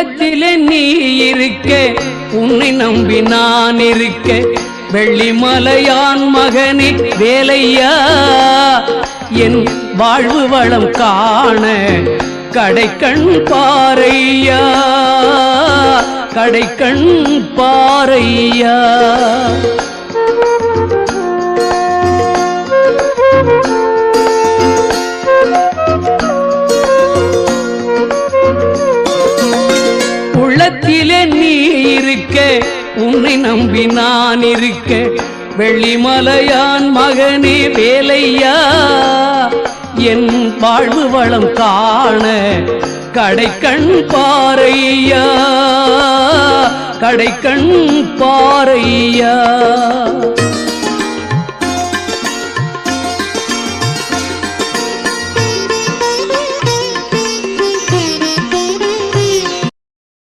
உள்ளத்திலே நீ இருக்க உன்னை நம்பி நான் இருக்க வெள்ளிமலையான் மகனே வேலையா என் வாழ்வு வளம் காண கடைக்கண் பாரையா கடைக்கண் பாரையா உள்ளத்திலே நீ இருக்க உன்னை நம்பி நான் இருக்க வெள்ளிமலையான் மகனே வேலையா என் வாழ்வு வளம் காண கடைக்கண் பாரையா கடைக்கண் பாரையா